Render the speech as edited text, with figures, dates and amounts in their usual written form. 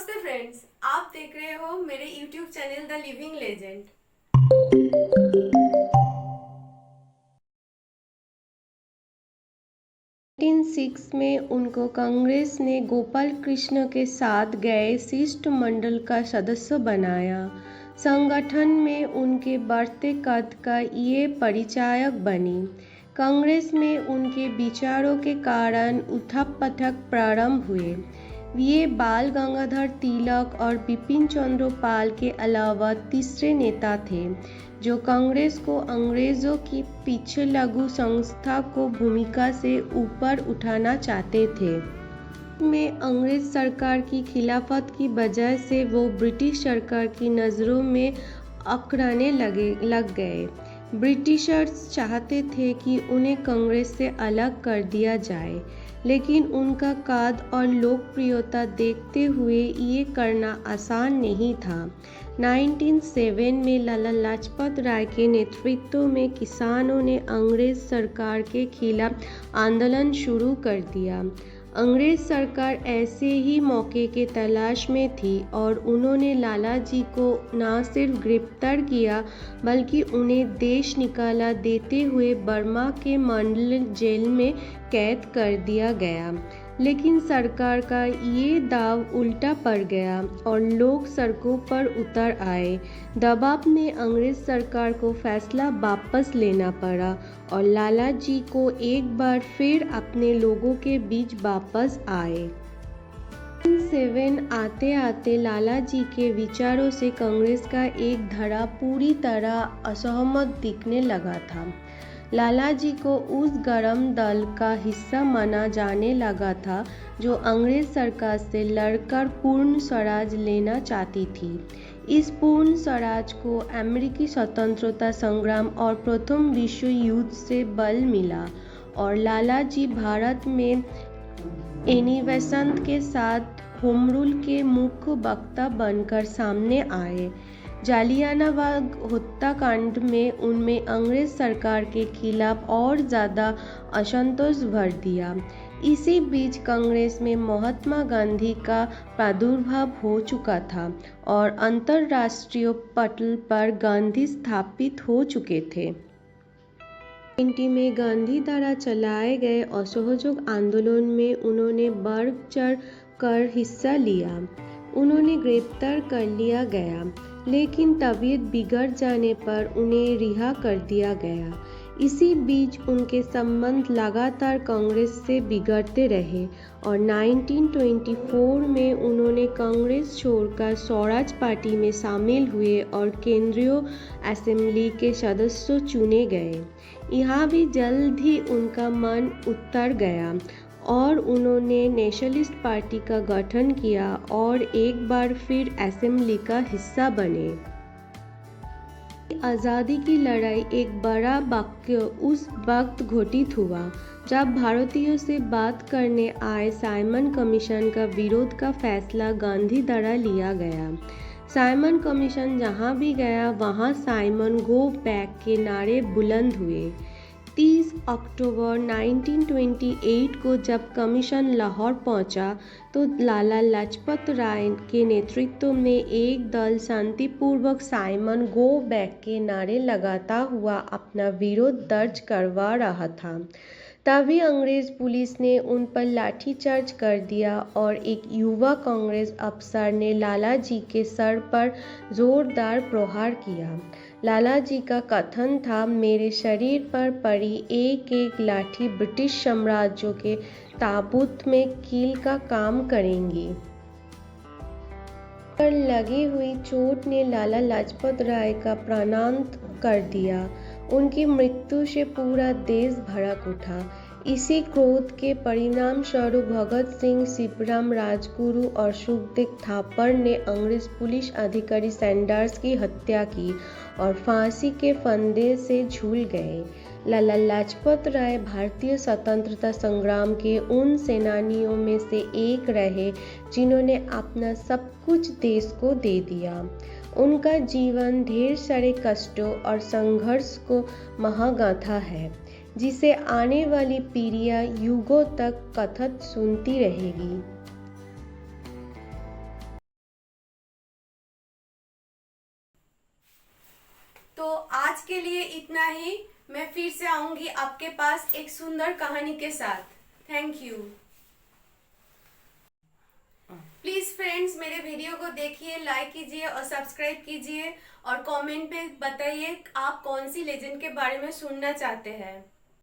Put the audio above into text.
नमस्ते फ्रेंड्स, आप देख रहे हो मेरे YouTube channel the living legend. 1906 में उनको कांग्रेस ने गोपाल कृष्ण के साथ गए शिष्टमंडल का सदस्य बनाया। संगठन में उनके बढ़ते कद का ये परिचायक बनी। कांग्रेस में उनके विचारों के कारण उथक-पथक प्रारंभ हुए। ये बाल गंगाधर तिलक और बिपिन चंद्र पाल के अलावा तीसरे नेता थे जो कांग्रेस को अंग्रेजों की पिछलग्गू संस्था को भूमिका से ऊपर उठाना चाहते थे। में अंग्रेज सरकार की खिलाफत की वजह से वो ब्रिटिश सरकार की नज़रों में अकड़ने लग गए। ब्रिटिशर्स चाहते थे कि उन्हें कांग्रेस से अलग कर दिया जाए, लेकिन उनका कद और लोकप्रियता देखते हुए ये करना आसान नहीं था। 1907 में लाला लाजपत राय के नेतृत्व में किसानों ने अंग्रेज सरकार के खिलाफ आंदोलन शुरू कर दिया। अंग्रेज सरकार ऐसे ही मौके के तलाश में थी और उन्होंने लाला जी को न सिर्फ गिरफ्तार किया बल्कि उन्हें देश निकाला देते हुए बर्मा के मंडल जेल में कैद कर दिया गया। लेकिन सरकार का ये दाव उल्टा पड़ गया और लोग सड़कों पर उतर आए। दबाव ने अंग्रेज सरकार को फैसला वापस लेना पड़ा और लाला जी को एक बार फिर अपने लोगों के बीच वापस आए। 1907 आते आते लाला जी के विचारों से कांग्रेस का एक धड़ा पूरी तरह असहमत दिखने लगा था। लाला जी को उस गरम दल का हिस्सा माना जाने लगा था जो अंग्रेज सरकार से लड़कर पूर्ण स्वराज लेना चाहती थी। इस पूर्ण स्वराज को अमेरिकी स्वतंत्रता संग्राम और प्रथम विश्व युद्ध से बल मिला और लाला जी भारत में एनी बेसेंट के साथ होम रूल के मुख्य वक्ता बनकर सामने आए। जालियानवाला हत्याकांड में उनमें अंग्रेज सरकार के खिलाफ और ज़्यादा असंतोष भर दिया। इसी बीच कांग्रेस में महात्मा गांधी का प्रादुर्भाव हो चुका था और अंतर्राष्ट्रीय पटल पर गांधी स्थापित हो चुके थे। 1920 में गांधी द्वारा चलाए गए असहयोग आंदोलन में उन्होंने बढ़ चढ़ कर हिस्सा लिया। उन्हें गिरफ्तार कर लिया गया, लेकिन तबीयत बिगड़ जाने पर उन्हें रिहा कर दिया गया। इसी बीच उनके संबंध लगातार कांग्रेस से बिगड़ते रहे और 1924 में उन्होंने कांग्रेस छोड़कर स्वराज पार्टी में शामिल हुए और केंद्रीय असेंबली के सदस्य चुने गए। यहाँ भी जल्द ही उनका मन उतर गया और उन्होंने नेशनलिस्ट पार्टी का गठन किया और एक बार फिर असेंबली का हिस्सा बने। आज़ादी की लड़ाई एक बड़ा वाक़या उस वक्त घटित हुआ जब भारतीयों से बात करने आए साइमन कमीशन का विरोध का फैसला गांधी द्वारा लिया गया। साइमन कमीशन जहां भी गया वहां साइमन गो बैक के नारे बुलंद हुए। 30 अक्टूबर 1928 को जब कमीशन लाहौर पहुंचा तो लाला लाजपत राय के नेतृत्व में एक दल शांतिपूर्वक साइमन गो बैक के नारे लगाता हुआ अपना विरोध दर्ज करवा रहा था। तभी अंग्रेज पुलिस ने उन पर लाठीचार्ज कर दिया और एक युवा कांग्रेस अफसर ने लाला जी के सर पर जोरदार प्रहार किया। लाला जी का कथन था, मेरे शरीर पर पड़ी एक एक लाठी ब्रिटिश साम्राज्य के ताबूत में कील का काम करेंगी। पर लगी हुई चोट ने लाला लाजपत राय का प्राणांत कर दिया। उनकी मृत्यु से पूरा देश भड़क उठा। इसी क्रोध के परिणाम स्वरूप भगत सिंह, शिवराम राजगुरु और सुखदेव थापर ने अंग्रेज पुलिस अधिकारी सैंडर्स की हत्या की और फांसी के फंदे से झूल गए। लाला लाजपत राय भारतीय स्वतंत्रता संग्राम के उन सेनानियों में से एक रहे जिन्होंने अपना सब कुछ देश को दे दिया। उनका जीवन ढेर सारे कष्टों और संघर्ष को महागाथा है जिसे आने वाली पीढ़ियां युगों तक कथत सुनती रहेगी। तो आज के लिए इतना ही। मैं फिर से आऊंगी आपके पास एक सुंदर कहानी के साथ। Thank you. प्लीज फ्रेंड्स, मेरे वीडियो को देखिए, लाइक कीजिए और सब्सक्राइब कीजिए और कमेंट पे बताइए आप कौन सी लेजेंड के बारे में सुनना चाहते हैं।